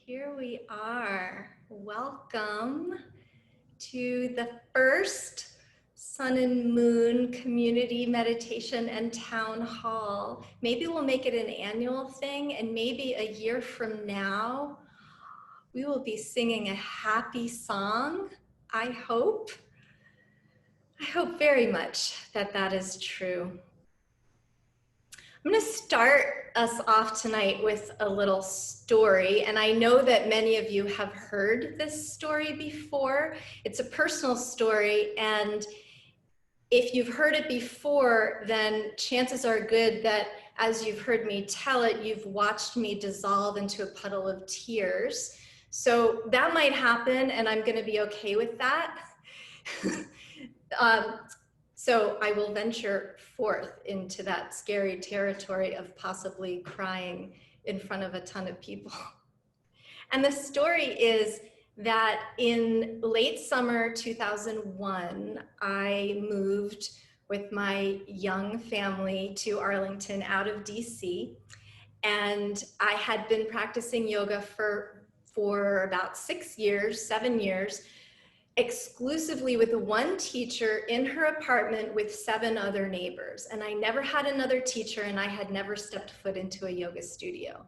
Here we are. Welcome to the first Sun and Moon Community Meditation and Town Hall. Maybe we'll make it an annual thing, and maybe a year from now, we will be singing a happy song. I hope very much that that is true. I'm going to start us off tonight with a little story, and I know that many of you have heard this story before. It's a personal story, and if you've heard it before, then chances are good that as you've heard me tell it, you've watched me dissolve into a puddle of tears. So that might happen, and I'm going to be okay with that. So I will venture forth into that scary territory of possibly crying in front of a ton of people. And the story is that in late summer 2001, I moved with my young family to Arlington out of DC. And I had been practicing yoga for about 7 years, exclusively with one teacher in her apartment with 7 other neighbors. And I never had another teacher, and I had never stepped foot into a yoga studio.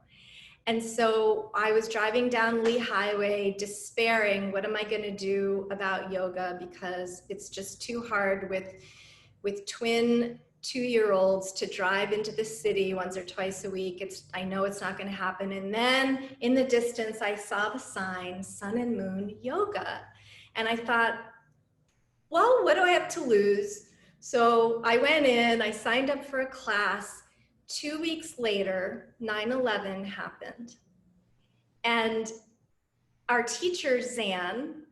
And so I was driving down Lee Highway, despairing, what am I going to do about yoga? Because it's just too hard with twin 2-year-olds to drive into the city once or twice a week. I know it's not going to happen. And then in the distance, I saw the sign, Sun and Moon Yoga. And I thought, well, what do I have to lose? So I went in, I signed up for a class. 2 weeks later, 9/11 happened. And our teacher, Zan,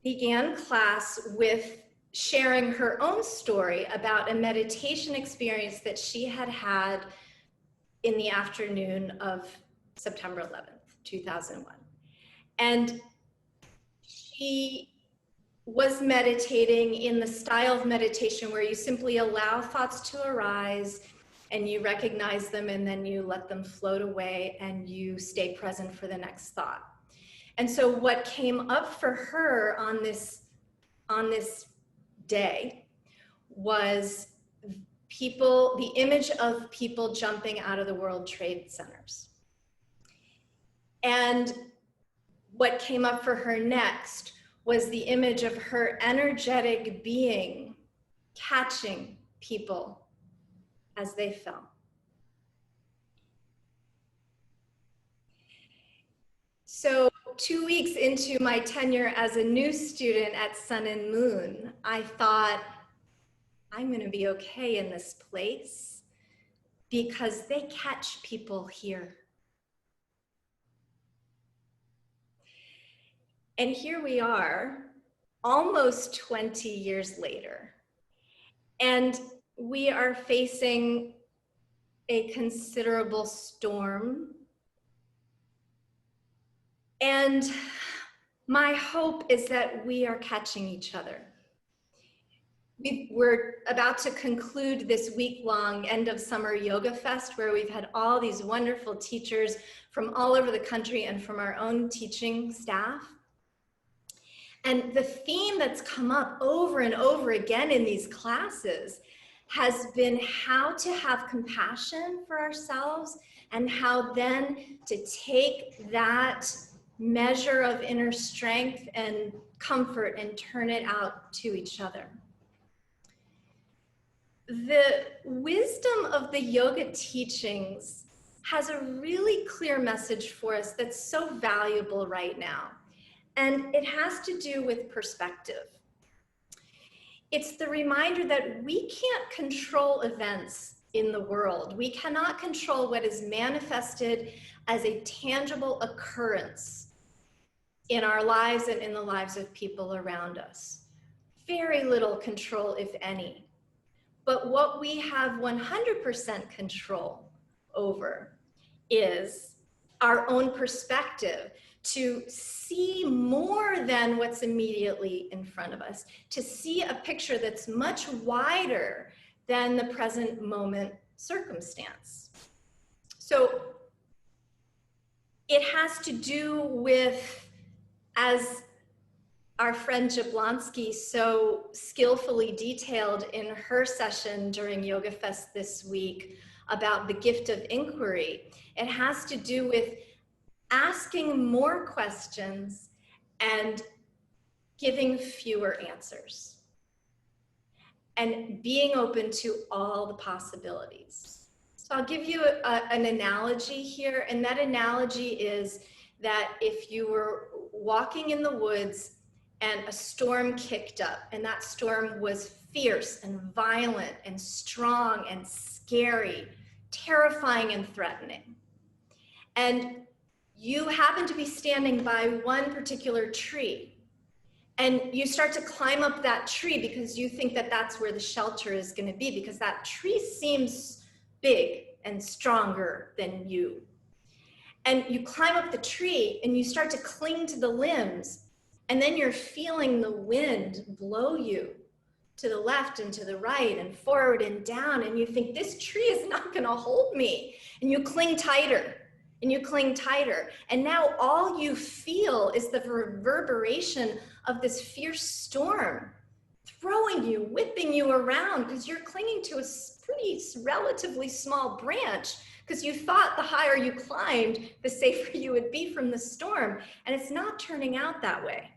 began class with sharing her own story about a meditation experience that she had had in the afternoon of September 11th, 2001. And she was meditating in the style of meditation where you simply allow thoughts to arise and you recognize them, and then you let them float away and you stay present for the next thought. And so what came up for her on this day was the image of people jumping out of the World Trade Centers. And what came up for her next was the image of her energetic being catching people as they fell. So 2 weeks into my tenure as a new student at Sun and Moon, I thought, I'm going to be okay in this place because they catch people here. And here we are, almost 20 years later, and we are facing a considerable storm. And my hope is that we are catching each other. We're about to conclude this week-long end of summer yoga fest where we've had all these wonderful teachers from all over the country and from our own teaching staff. And the theme that's come up over and over again in these classes has been how to have compassion for ourselves and how then to take that measure of inner strength and comfort and turn it out to each other. The wisdom of the yoga teachings has a really clear message for us that's so valuable right now. And it has to do with perspective. It's the reminder that we can't control events in the world. We cannot control what is manifested as a tangible occurrence in our lives and in the lives of people around us. Very little control, if any. But what we have 100% control over is our own perspective, to see more than what's immediately in front of us, to see a picture that's much wider than the present moment circumstance. So It has to do with, as our friend Jablonski so skillfully detailed in her session during Yoga Fest this week about the gift of inquiry, it has to do with asking more questions and giving fewer answers and being open to all the possibilities. So I'll give you an analogy here, and that analogy is that if you were walking in the woods and a storm kicked up, and that storm was fierce and violent and strong and scary, terrifying and threatening, and you happen to be standing by one particular tree, and you start to climb up that tree because you think that that's where the shelter is going to be, because that tree seems big and stronger than you. And you climb up the tree and you start to cling to the limbs, and then you're feeling the wind blow you to the left and to the right and forward and down, and you think, this tree is not going to hold me. And you cling tighter and you cling tighter. And now all you feel is the reverberation of this fierce storm throwing you, whipping you around, because you're clinging to a pretty relatively small branch, because you thought the higher you climbed, the safer you would be from the storm. And it's not turning out that way.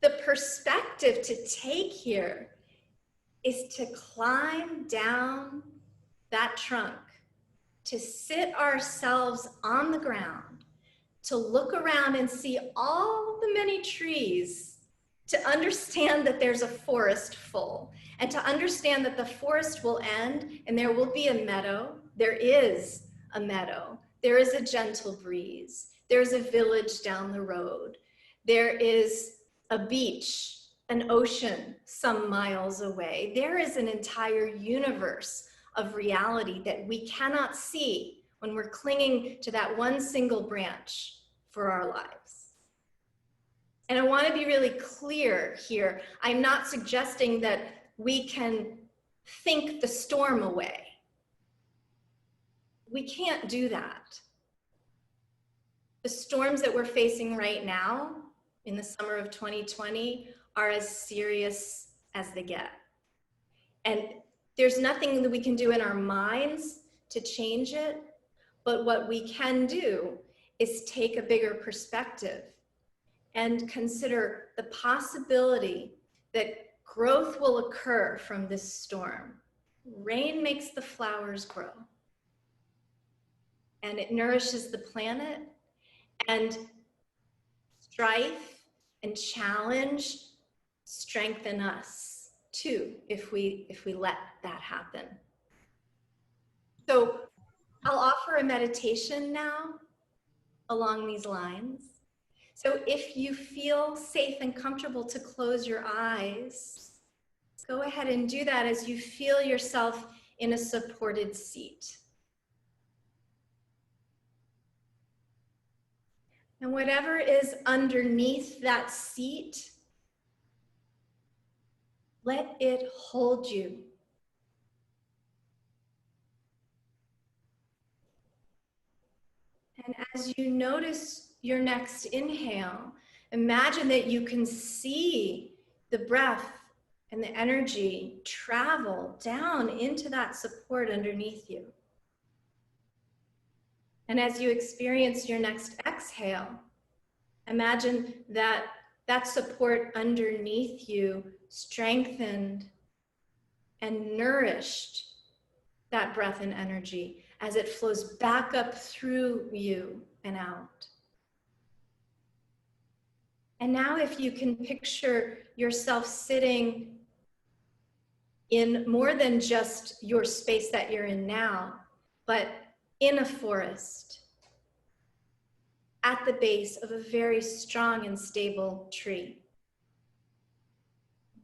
The perspective to take here is to climb down that trunk, to sit ourselves on the ground, to look around and see all the many trees, to understand that there's a forest full, and to understand that the forest will end and there will be a meadow. There is a meadow. There is a gentle breeze. There's a village down the road. There is a beach, an ocean some miles away. There is an entire universe of reality that we cannot see when we're clinging to that one single branch for our lives. And I want to be really clear here. I'm not suggesting that we can think the storm away. We can't do that. The storms that we're facing right now in the summer of 2020 are as serious as they get. And there's nothing that we can do in our minds to change it, but what we can do is take a bigger perspective and consider the possibility that growth will occur from this storm. Rain makes the flowers grow, and it nourishes the planet, and strife and challenge strengthen us too, if we let that happen. So I'll offer a meditation now along these lines. So if you feel safe and comfortable to close your eyes, go ahead and do that as you feel yourself in a supported seat. And whatever is underneath that seat, let it hold you. And as you notice your next inhale, imagine that you can see the breath and the energy travel down into that support underneath you. And as you experience your next exhale, imagine that that support underneath you strengthened and nourished that breath and energy as it flows back up through you and out. And now if you can picture yourself sitting in more than just your space that you're in now, but in a forest, at the base of a very strong and stable tree.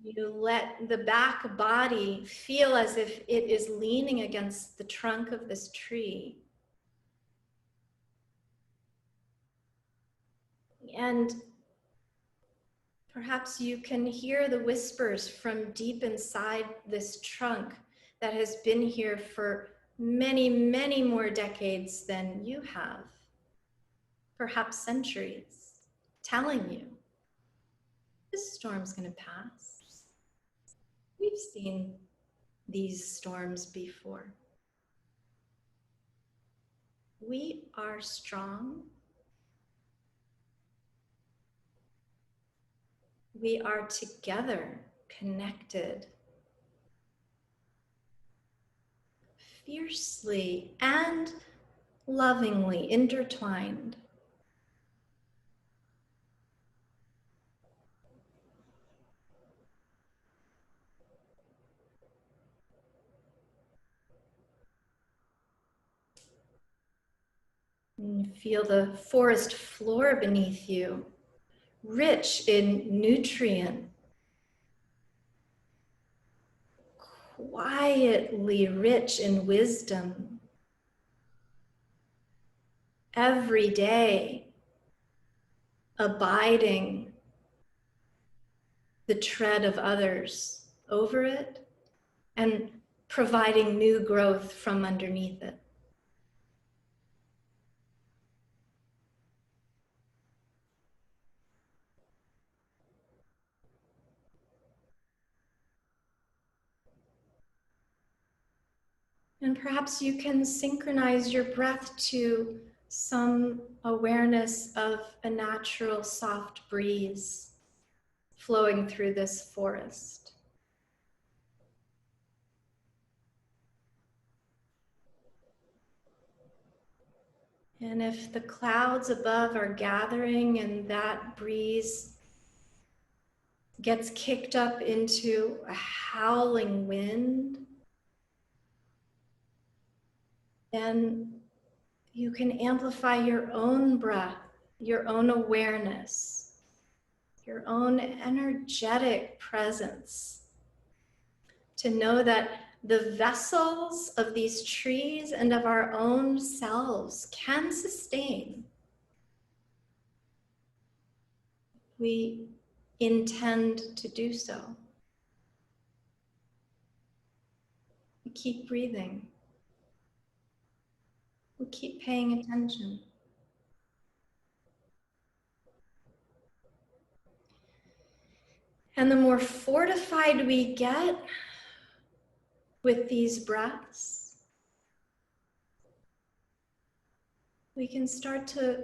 You let the back body feel as if it is leaning against the trunk of this tree. And perhaps you can hear the whispers from deep inside this trunk that has been here for many, many more decades than you have, perhaps centuries, telling you this storm's going to pass. We've seen these storms before. We are strong. We are together, connected, fiercely and lovingly intertwined. And you feel the forest floor beneath you, rich in nutrient, quietly rich in wisdom. Every day, abiding the tread of others over it and providing new growth from underneath it. And perhaps you can synchronize your breath to some awareness of a natural soft breeze flowing through this forest. And if the clouds above are gathering and that breeze gets kicked up into a howling wind, then you can amplify your own breath, your own awareness, your own energetic presence to know that the vessels of these trees and of our own selves can sustain. We intend to do so. We keep breathing. We keep paying attention. And the more fortified we get with these breaths, we can start to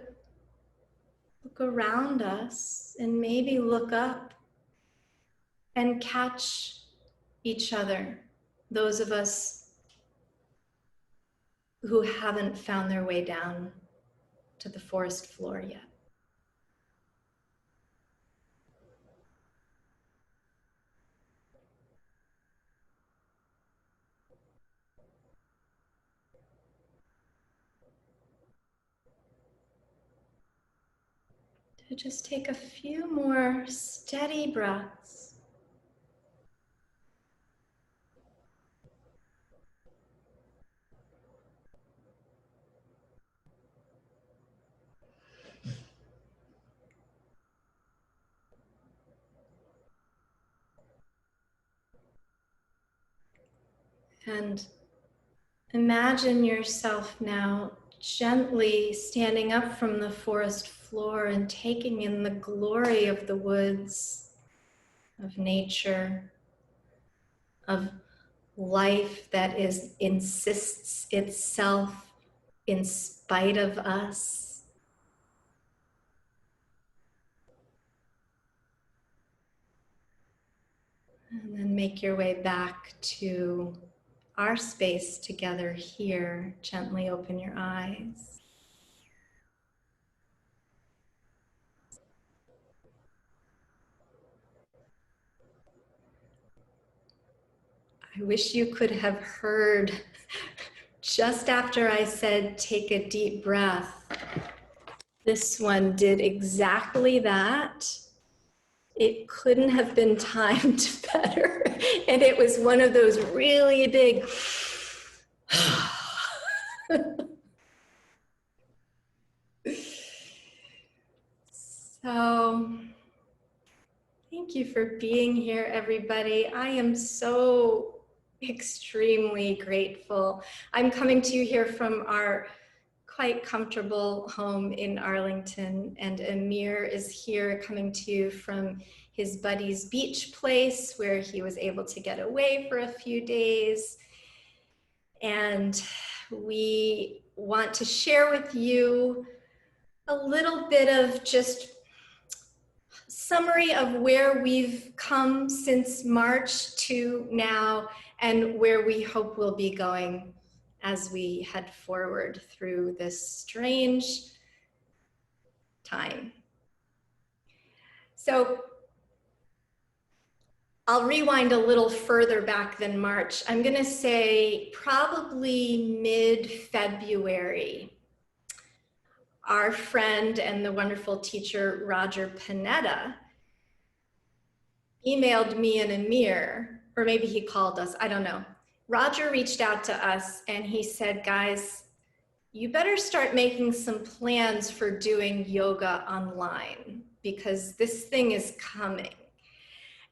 look around us and maybe look up and catch each other, those of us who haven't found their way down to the forest floor yet. To just take a few more steady breaths. And imagine yourself now gently standing up from the forest floor and taking in the glory of the woods, of nature, of life that insists itself in spite of us. And then make your way back to our space together here. Gently open your eyes. I wish you could have heard just after I said, take a deep breath. This one did exactly that. It couldn't have been timed better. And it was one of those really big So thank you for being here, everybody. I am so extremely grateful. I'm coming to you here from our quite comfortable home in Arlington, and Amir is here coming to you from his buddy's beach place where he was able to get away for a few days. And we want to share with you a little bit of just summary of where we've come since March to now and where we hope we'll be going as we head forward through this strange time. So I'll rewind a little further back than March. I'm going to say probably mid-February. Our friend and the wonderful teacher, Roger Panetta, emailed me and Amir, or maybe he called us, I don't know. Roger reached out to us and he said, guys, you better start making some plans for doing yoga online because this thing is coming.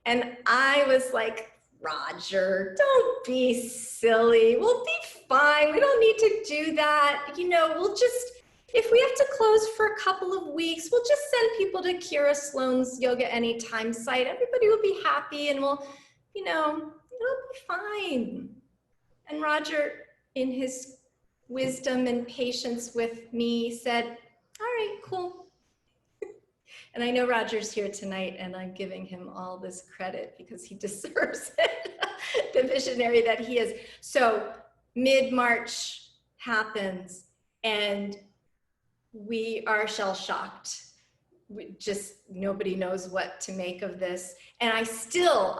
And I was like, Roger, don't be silly. We'll be fine. We don't need to do that. You know, we'll just, if we have to close for a couple of weeks, we'll just send people to Kira Sloan's Yoga Anytime site. Everybody will be happy and we'll, you know, it'll be fine. And Roger, in his wisdom and patience with me, said, all right, cool. And I know Roger's here tonight and I'm giving him all this credit because he deserves it, the visionary that he is. So mid-March happens and we are shell-shocked. Nobody knows what to make of this. And I still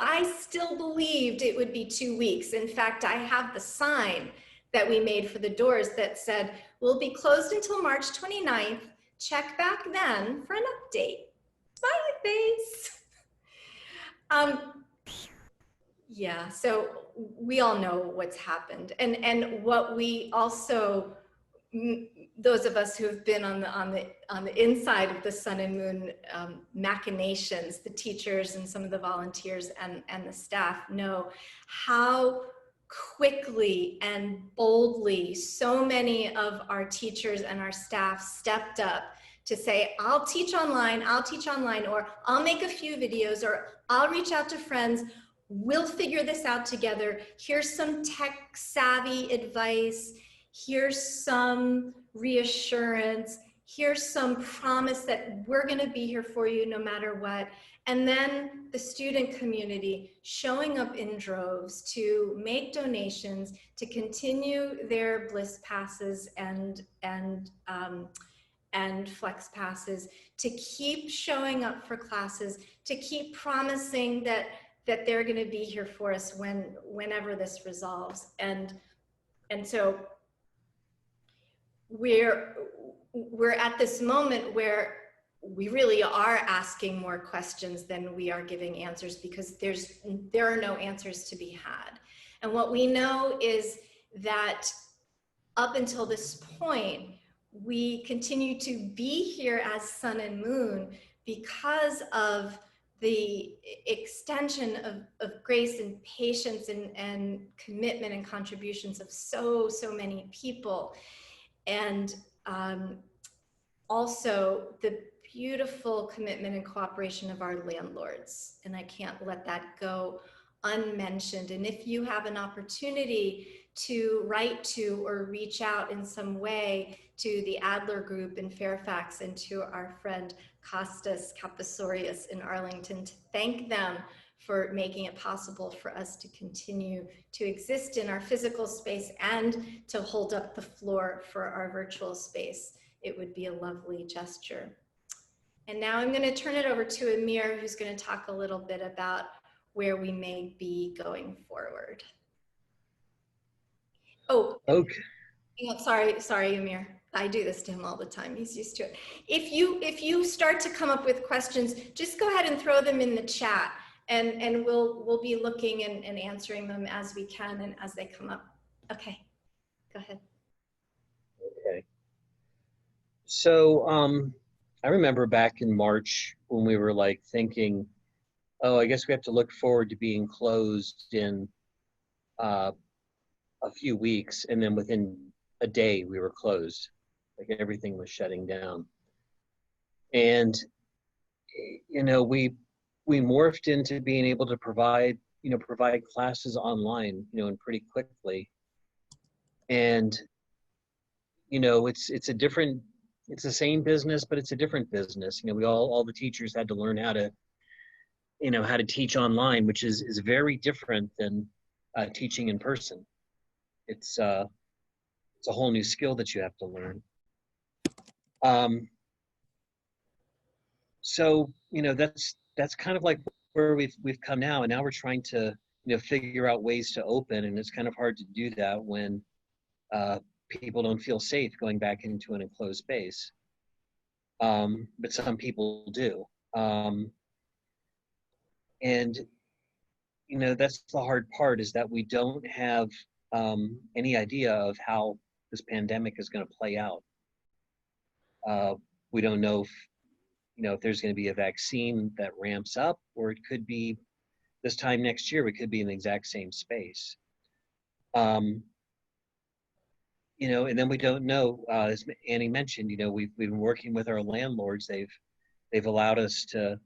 believed it would be 2 weeks. In fact, I have the sign that we made for the doors that said, we'll be closed until March 29th. Check back then for an update. Smiley face. Yeah, so we all know what's happened. And what we also, those of us who have been on the inside of the Sun and Moon machinations, the teachers and some of the volunteers and the staff know how quickly and boldly so many of our teachers and our staff stepped up to say, I'll teach online, or I'll make a few videos, or I'll reach out to friends. We'll figure this out together. Here's some tech savvy advice. Here's some reassurance. Here's some promise that we're going to be here for you no matter what. And then the student community showing up in droves to make donations, to continue their bliss passes and flex passes, to keep showing up for classes, to keep promising that they're going to be here for us whenever this resolves. And so we're at this moment where we really are asking more questions than we are giving answers because there are no answers to be had. And what we know is that up until this point, we continue to be here as Sun and Moon because of the extension of grace and patience and commitment and contributions of so many people. And also the beautiful commitment and cooperation of our landlords. And I can't let that go unmentioned. And if you have an opportunity to write to or reach out in some way to the Adler Group in Fairfax and to our friend Costas Kapasorius in Arlington, to thank them for making it possible for us to continue to exist in our physical space and to hold up the floor for our virtual space, it would be a lovely gesture. And now I'm going to turn it over to Amir, who's going to talk a little bit about where we may be going forward. Oh, okay. Sorry, Amir. I do this to him all the time. He's used to it. If you start to come up with questions, just go ahead and throw them in the chat, and we'll be looking and answering them as we can and as they come up. Okay, go ahead. Okay. So I remember back in March when we were like thinking, oh, I guess we have to look forward to being closed in uh, a few weeks, and then within a day we were closed. Like everything was shutting down. And we morphed into being able to provide classes online, and pretty quickly. And it's the same business, but it's a different business. We all the teachers had to learn how to teach online, which is very different than teaching in person. It's a whole new skill that you have to learn. So that's kind of like where we've come now, and now we're trying to figure out ways to open, and it's kind of hard to do that when people don't feel safe going back into an enclosed space. But some people do, and that's the hard part, is that we don't have any idea of how this pandemic is going to play out. We don't know if there's going to be a vaccine that ramps up, or it could be this time next year we could be in the exact same space. And then we don't know. As Annie mentioned, we've been working with our landlords. They've allowed us to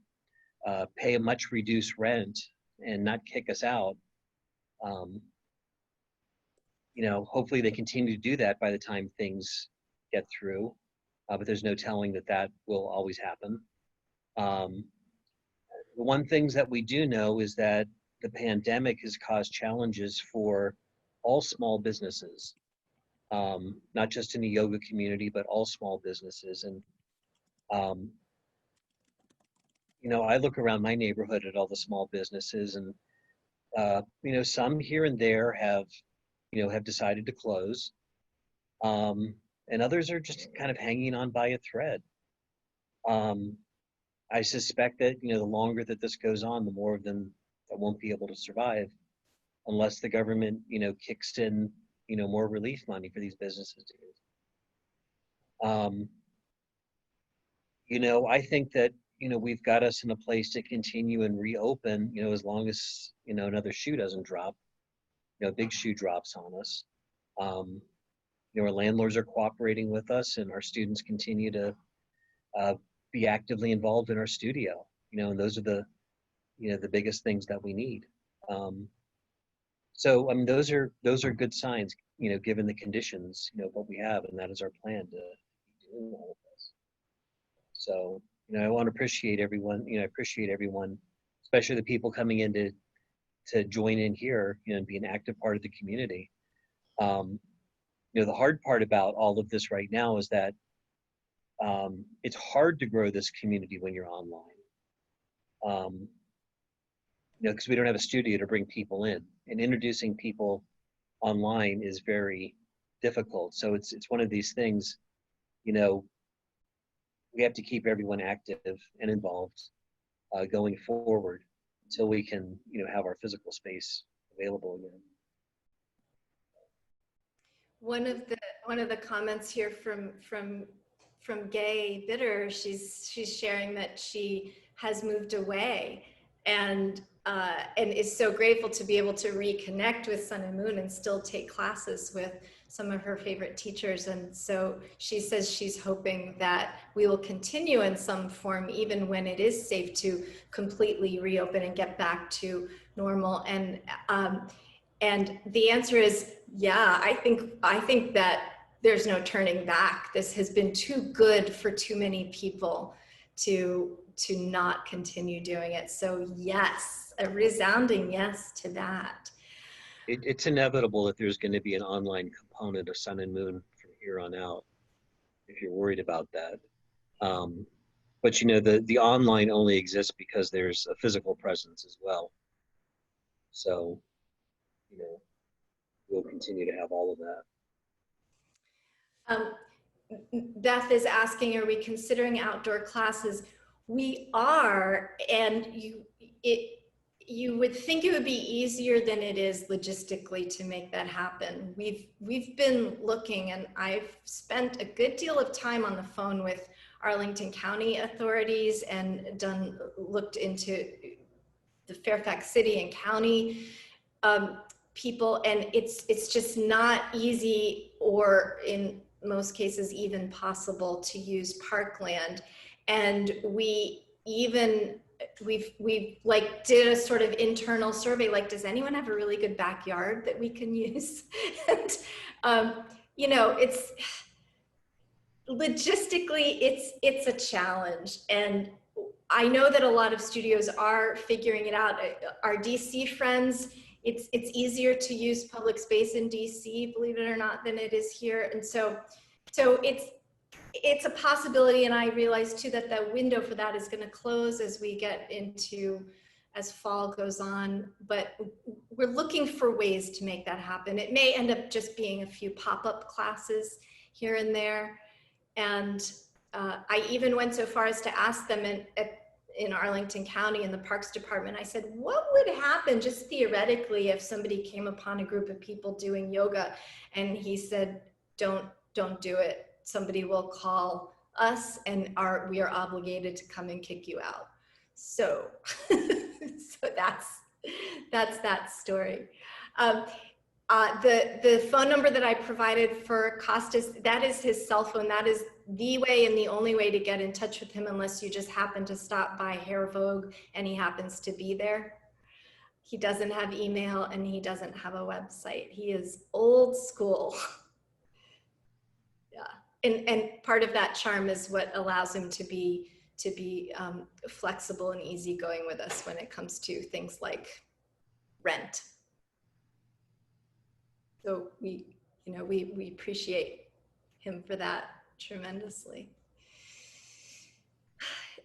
pay a much reduced rent and not kick us out. Hopefully they continue to do that by the time things get through, but there's no telling that will always happen. The one things that we do know is that the pandemic has caused challenges for all small businesses, not just in the yoga community, but all small businesses. And I look around my neighborhood at all the small businesses, and some here and there have decided to close, and others are just kind of hanging on by a thread. I suspect that the longer that this goes on, the more of them that won't be able to survive, unless the government kicks in more relief money for these businesses to use. I think that we've got us in a place to continue and reopen, as long as another shoe doesn't drop, a big shoe drops on us. Our landlords are cooperating with us, and our students continue to be actively involved in our studio. And those are the biggest things that we need. So I mean, those are good signs, given the conditions, what we have, and that is our plan to do all of this. So I want to appreciate everyone. Appreciate everyone, especially the people coming in to join in here, and be an active part of the community. The hard part about all of this right now is that it's hard to grow this community when you're online. Because we don't have a studio to bring people in, and introducing people online is very difficult. So it's one of these things, we have to keep everyone active and involved going forward until we can, have our physical space available again. One of the comments here from Gay Bitter, she's sharing that she has moved away and is so grateful to be able to reconnect with Sun and Moon and still take classes with some of her favorite teachers. And so she says she's hoping that we will continue in some form, even when it is safe to completely reopen and get back to normal. And the answer is, yeah, I think that there's no turning back. This has been too good for too many people to not continue doing it. So yes, a resounding yes to that. It's inevitable that there's going to be an online component of Sun and Moon from here on out, if you're worried about that. But the online only exists because there's a physical presence as well. So, we'll continue to have all of that. Beth is asking, are we considering outdoor classes? We are, and you would think it would be easier than it is logistically to make that happen. We've been looking, and I've spent a good deal of time on the phone with Arlington County authorities and looked into the Fairfax City and County people, and it's just not easy, or in most cases even possible, to use parkland. And we've like did a sort of internal survey, like, does anyone have a really good backyard that we can use? And you know, it's logistically, it's a challenge. And I know that a lot of studios are figuring it out. Our DC friends, it's easier to use public space in DC, believe it or not, than it is here. And so it's a possibility. And I realize too that the window for that is going to close as we get into, as fall goes on. But we're looking for ways to make that happen. It may end up just being a few pop-up classes here and there. And I even went so far as to ask them in Arlington County in the Parks Department, I said, what would happen just theoretically if somebody came upon a group of people doing yoga? And he said, don't do it. Somebody will call us and we are obligated to come and kick you out. So, so that's that story. The phone number that I provided for Costas, that is his cell phone. That is the way and the only way to get in touch with him, unless you just happen to stop by Hair Vogue and he happens to be there. He doesn't have email and he doesn't have a website. He is old school. Yeah, and part of that charm is what allows him to be flexible and easygoing with us when it comes to things like rent. So we appreciate him for that tremendously.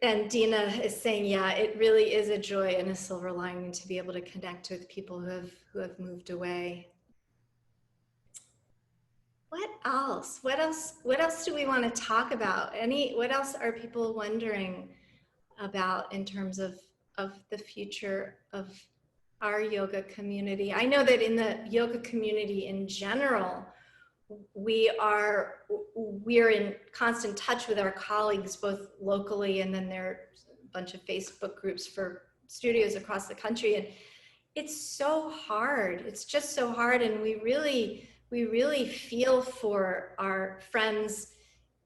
And Dina is saying, yeah, it really is a joy and a silver lining to be able to connect with people who have moved away. What else? What else do we want to talk about? What else are people wondering about in terms of the future of our yoga community? I know that in the yoga community in general, we are in constant touch with our colleagues, both locally, and then there are a bunch of Facebook groups for studios across the country. And it's so hard. It's just so hard. And we really feel for our friends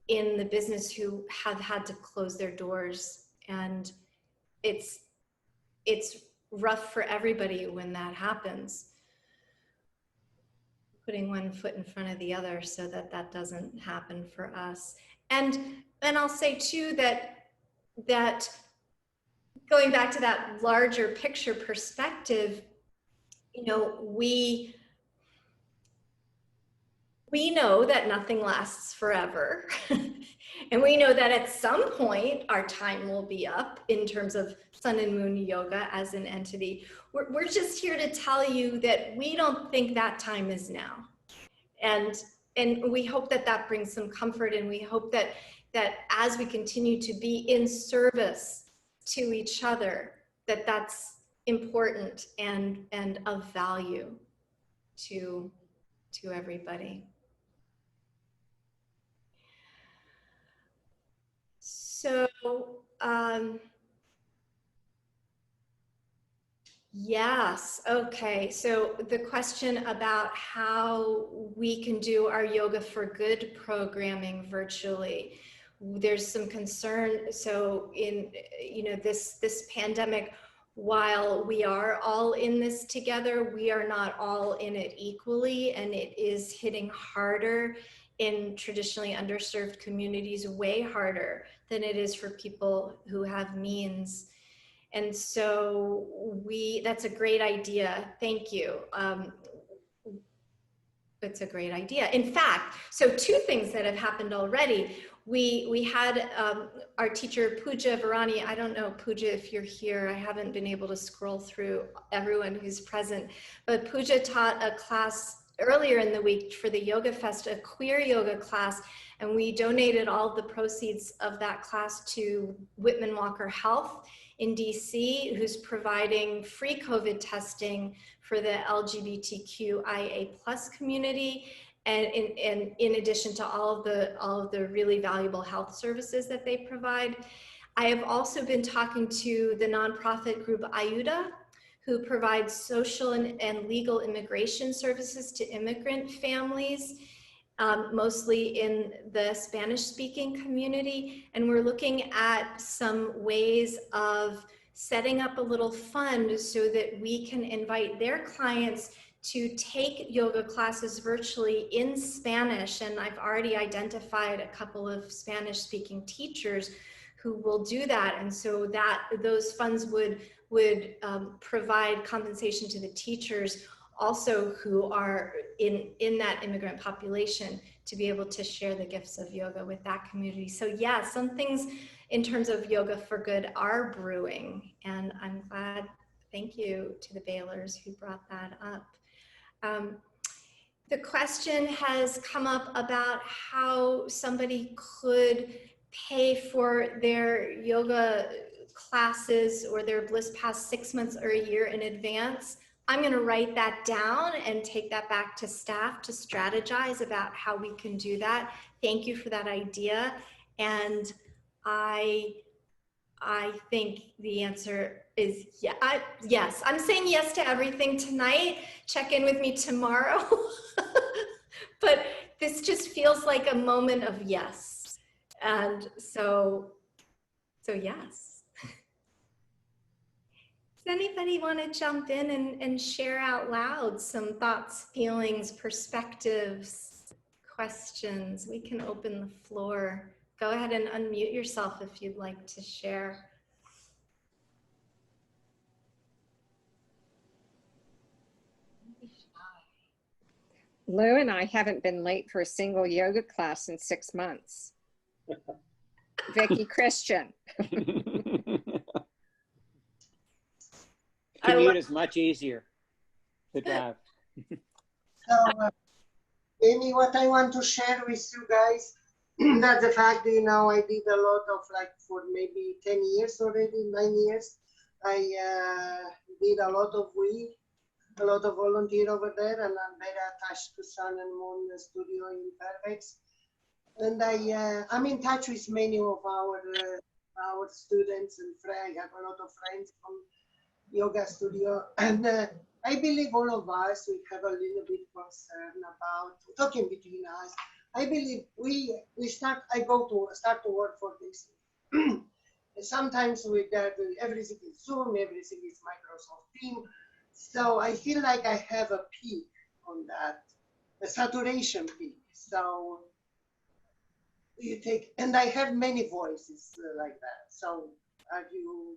in the business who have had to close their doors. And it's rough for everybody when that happens. Putting one foot in front of the other so that doesn't happen for us. And I'll say too that going back to that larger picture perspective, you know, we know that nothing lasts forever. And we know that at some point our time will be up in terms of Sun and Moon Yoga as an entity. We're just here to tell you that we don't think that time is now. And we hope that brings some comfort, and we hope that as we continue to be in service to each other, that's important and of value to everybody. So, yes, okay. So the question about how we can do our Yoga for Good programming virtually, there's some concern. So in, you know, this pandemic, while we are all in this together, we are not all in it equally, and it is hitting harder in traditionally underserved communities, way harder than it is for people who have means. And so that's a great idea. Thank you. It's a great idea. In fact, so two things that have happened already. We had our teacher, Pooja Varani. I don't know, Pooja, if you're here. I haven't been able to scroll through everyone who's present, but Pooja taught a class earlier in the week for the Yoga Fest, a queer yoga class, and we donated all the proceeds of that class to Whitman Walker Health in DC, who's providing free COVID testing for the LGBTQIA+ community, and in addition to all of the really valuable health services that they provide. I have also been talking to the nonprofit group Ayuda, who provides social and legal immigration services to immigrant families, mostly in the Spanish-speaking community. And we're looking at some ways of setting up a little fund so that we can invite their clients to take yoga classes virtually in Spanish. And I've already identified a couple of Spanish-speaking teachers who will do that. And so that those funds would provide compensation to the teachers also who are in that immigrant population to be able to share the gifts of yoga with that community. So yeah, some things in terms of yoga for good are brewing, and I'm glad, thank you to the Baylors who brought that up. The question has come up about how somebody could pay for their yoga classes or their Bliss Pass 6 months or a year in advance. I'm going to write that down and take that back to staff to strategize about how we can do that. Thank you for that idea. And I think the answer is yes. I'm saying yes to everything tonight. Check in with me tomorrow. But this just feels like a moment of yes. And so yes. Does anybody want to jump in and share out loud some thoughts, feelings, perspectives, questions? We can open the floor. Go ahead and unmute yourself if you'd like to share. Lou and I haven't been late for a single yoga class in 6 months. Vicky Christian. Commute is much easier to drive. So, Amy, what I want to share with you guys, that the fact that, I did a lot of, for maybe 10 years already, 9 years, I did a lot of volunteer over there, and I'm very attached to Sun and Moon Studio in Fairfax. And I'm in touch with many of our students and friends. I have a lot of friends from yoga studio, and I believe all of us, we have a little bit concern about talking between us. I believe I start to work for this. Sometimes we get everything is Zoom, everything is Microsoft Teams. So I feel like I have a peak on that, a saturation peak. So and I have many voices like that. So are you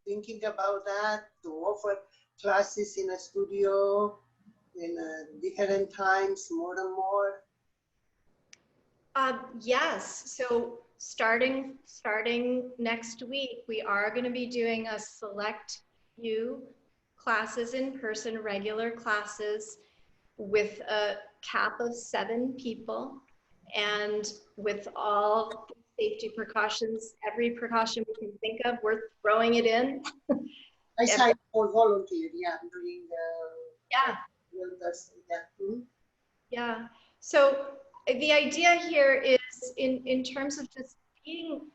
thinking about that, to offer classes in a studio in different times, more and more? Yes. So starting next week, we are going to be doing a select few classes in person, regular classes with a cap of 7 people, and with all safety precautions, every precaution we can think of, we're throwing it in. I signed for volunteer, I'm doing Yeah. So the idea here is in terms of just being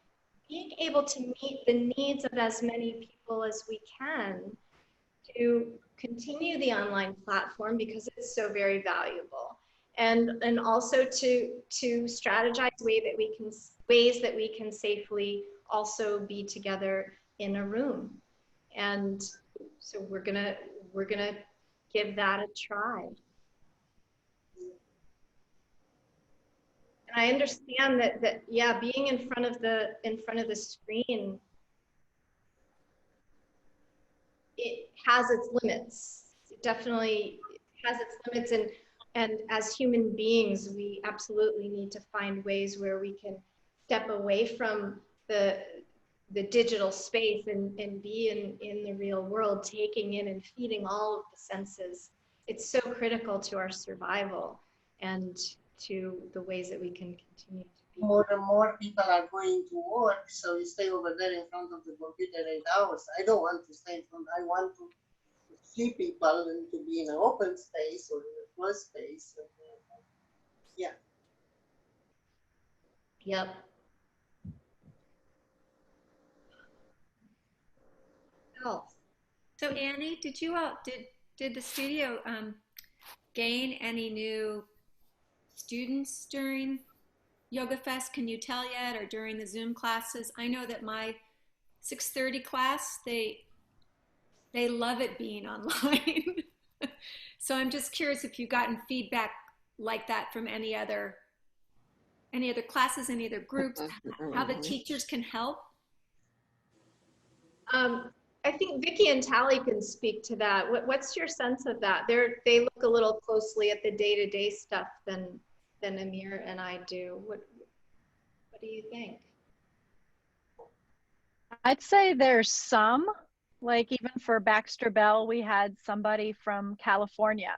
able to meet the needs of as many people as we can, to continue the online platform because it's so very valuable, and also to strategize ways that we can safely also be together in a room. And so we're gonna give that a try. And I understand that yeah, being in front of the screen, it has its limits. It definitely has its limits, and as human beings, we absolutely need to find ways where we can step away from the digital space and be in the real world, taking in and feeding all of the senses. It's so critical to our survival and to the ways that we can continue to be. More and more people are going to work, so you stay over there in front of the computer 8 hours. I don't want to stay in front. I want to see people and to be in an open space or in a closed space. Yeah. Yep. Health. So Annie, did you all did the studio gain any new students during Yoga Fest? Can you tell yet, or during the Zoom classes? I know that my 6:30 class, they love it being online. So I'm just curious if you've gotten feedback like that from any other classes, any other groups, how the teachers can help. I think Vicki and Tally can speak to that. What's your sense of that? They look a little closely at the day-to-day stuff than Amir and I do. What do you think? I'd say there's some, like even for Baxter Bell, we had somebody from California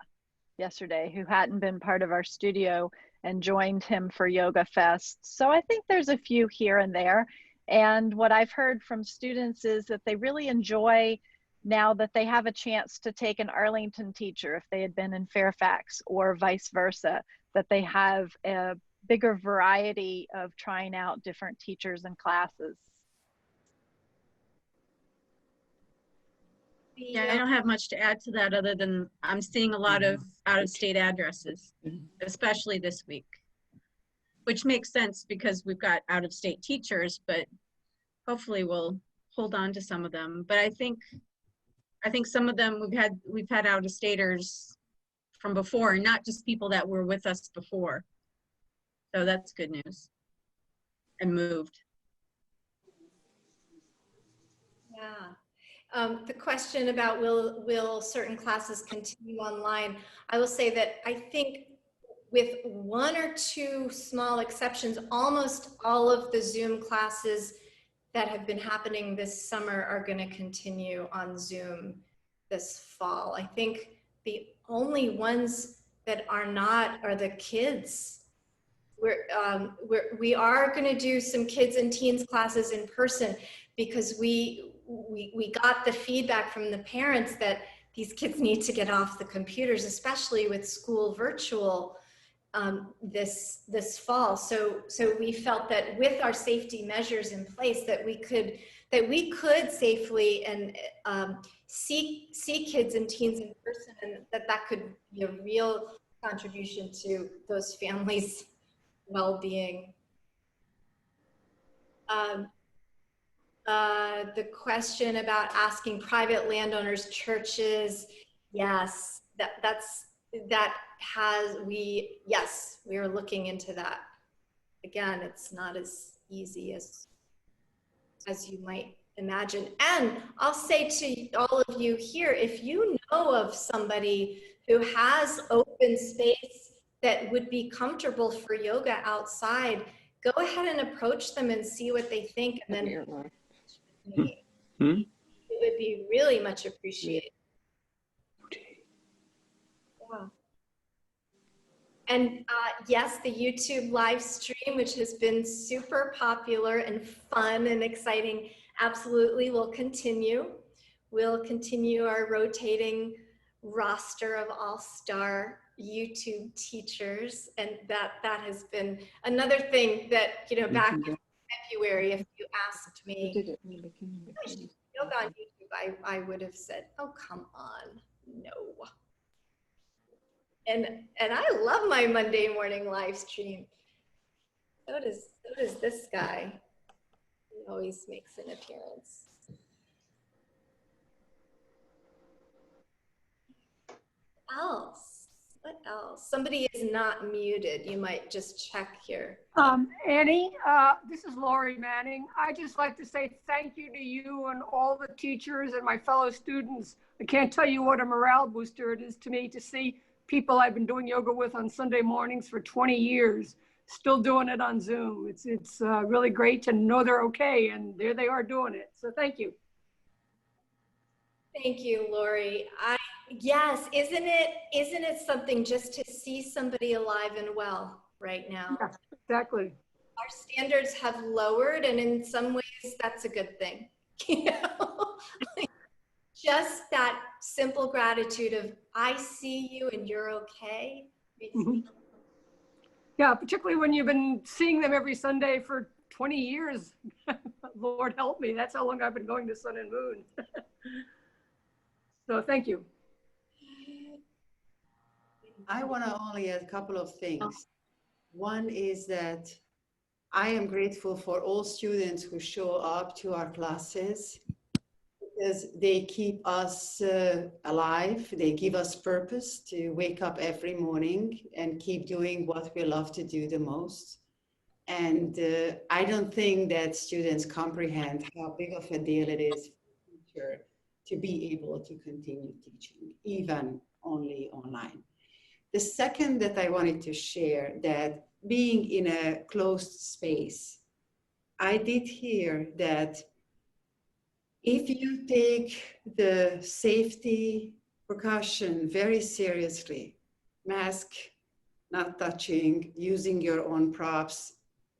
yesterday who hadn't been part of our studio and joined him for Yoga Fest. So I think there's a few here and there. And what I've heard from students is that they really enjoy now that they have a chance to take an Arlington teacher if they had been in Fairfax, or vice versa, that they have a bigger variety of trying out different teachers and classes. Yeah, I don't have much to add to that other than I'm seeing a lot of out-of-state addresses, especially this week, which makes sense because we've got out-of-state teachers, but hopefully we'll hold on to some of them. But I think some of them we've had out-of-staters from before, not just people that were with us before. So that's good news. And moved. Yeah. The question about will certain classes continue online, I will say that I think with one or two small exceptions, almost all of the Zoom classes that have been happening this summer are going to continue on Zoom this fall. I think the only ones that are not are the kids. We are going to do some kids and teens classes in person because we got the feedback from the parents that these kids need to get off the computers, especially with school virtual this fall. So we felt that with our safety measures in place that we could safely and see kids and teens in person, and that could be a real contribution to those families' well-being. The question about asking private landowners, churches, yes, yes, we are looking into that. Again, it's not as easy as you might imagine. And I'll say to all of you here, if you know of somebody who has open space that would be comfortable for yoga outside, go ahead and approach them and see what they think, and then it would be really much appreciated. Yeah. And yes, the YouTube live stream, which has been super popular and fun and exciting, absolutely will continue. We'll continue our rotating roster of all-star YouTube teachers, and that has been another thing that, back in February, if you asked me yoga on YouTube, I would have said, oh, come on, no. And I love my Monday morning live stream. So does this guy. He always makes an appearance. What else? Somebody is not muted. You might just check here. Annie, this is Lori Manning. I just like to say thank you to you and all the teachers and my fellow students. I can't tell you what a morale booster it is to me to see people I've been doing yoga with on Sunday mornings for 20 years, still doing it on Zoom. It's really great to know they're okay, and there they are doing it. So thank you. Thank you, Lori. Yes, isn't it something just to see somebody alive and well right now? Yeah, exactly. Our standards have lowered, and in some ways that's a good thing. Just that simple gratitude of, I see you and you're okay. Yeah, particularly when you've been seeing them every Sunday for 20 years. Lord help me, that's how long I've been going to Sun and Moon. So thank you. I want to only add a couple of things. One is that I am grateful for all students who show up to our classes because they keep us alive. They give us purpose to wake up every morning and keep doing what we love to do the most. And I don't think that students comprehend how big of a deal it is for a teacher to be able to continue teaching, even only online. The second that I wanted to share, that being in a closed space, I did hear that if you take the safety precaution very seriously, mask, not touching, using your own props,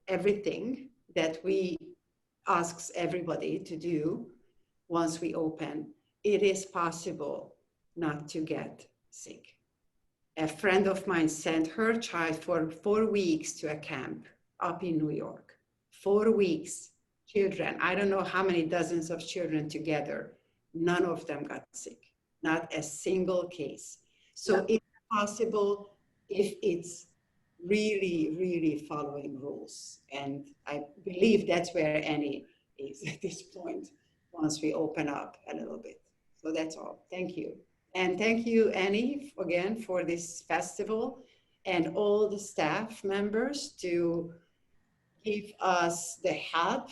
everything that we asks everybody to do once we open, it is possible not to get sick. A friend of mine sent her child for 4 weeks to a camp up in New York. 4 weeks, children, I don't know how many dozens of children together, none of them got sick, not a single case. So it's possible if it's really, really following rules. And I believe that's where Annie is at this point, once we open up a little bit. So that's all. Thank you. And thank you, Annie, again, for this festival and all the staff members to give us the help.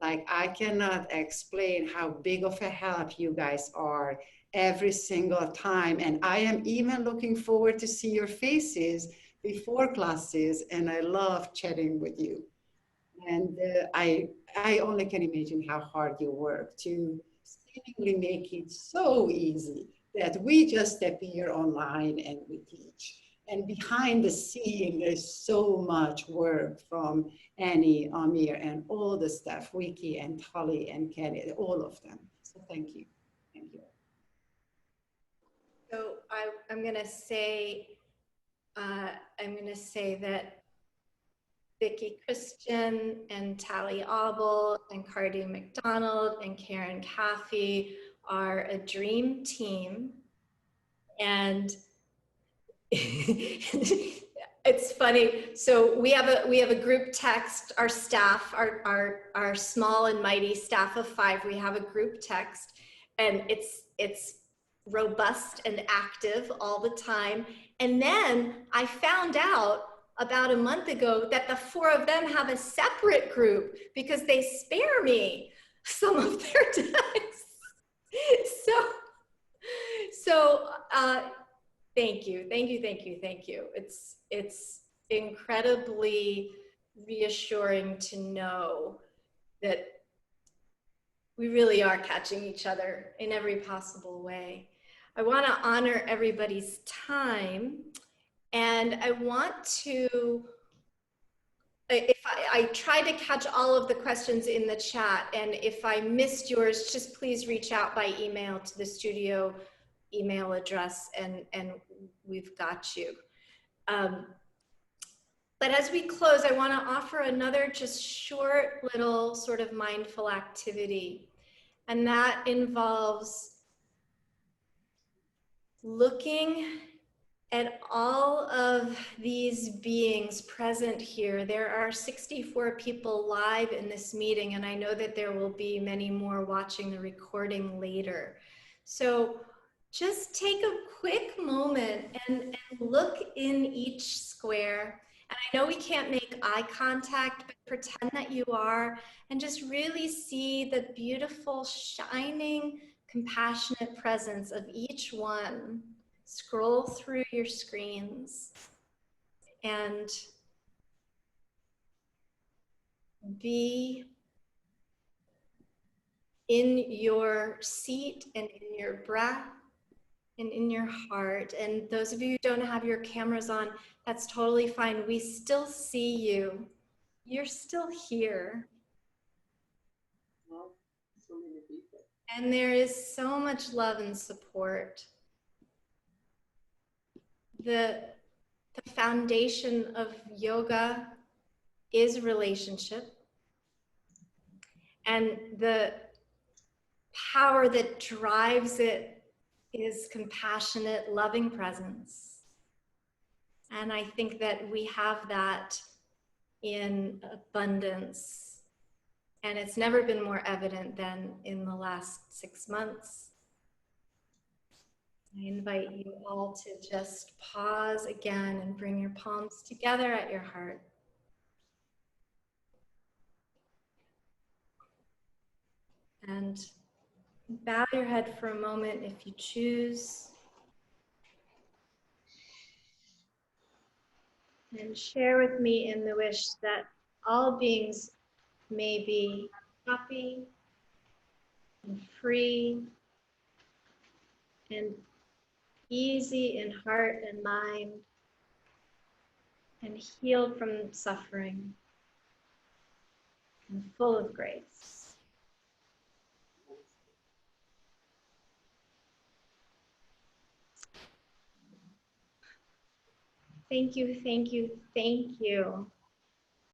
Like, I cannot explain how big of a help you guys are every single time. And I am even looking forward to see your faces before classes, and I love chatting with you. And I only can imagine how hard you work to seemingly make it so easy that we just appear online and we teach. And behind the scene, there's so much work from Annie, Amir, and all the staff, Wiki and Tully and Kenny, all of them. So thank you. Thank you. So I'm going to say that Vicki Christian and Tally Abel and Cardi McDonald and Karen Caffey are a dream team. And it's funny. So we have a group text, our staff, our small and mighty staff of 5, we have a group text, and it's robust and active all the time. And then I found out about a month ago that the 4 of them have a separate group because they spare me some of their texts. So thank you. It's incredibly reassuring to know that we really are catching each other in every possible way. I want to honor everybody's time, and I want to, if I try to catch all of the questions in the chat, and if I missed yours, just please reach out by email to the studio email address, and we've got you. But as we close, I want to offer another just short little sort of mindful activity, and that involves looking at all of these beings present here. There are 64 people live in this meeting, and I know that there will be many more watching the recording later. So just take a quick moment and look in each square. And I know we can't make eye contact, but pretend that you are, and just really see the beautiful, shining, compassionate presence of each one. Scroll through your screens and be in your seat and in your breath and in your heart. And those of you who don't have your cameras on, that's totally fine. We still see you. You're still here. Well, so many people. And there is so much love and support. The foundation of yoga is relationship, and the power that drives it is compassionate, loving presence. And I think that we have that in abundance. And it's never been more evident than in the last 6 months. I invite you all to just pause again and bring your palms together at your heart. And bow your head for a moment if you choose. And share with me in the wish that all beings may be happy and free and easy in heart and mind and healed from suffering and full of grace. Thank you, thank you, thank you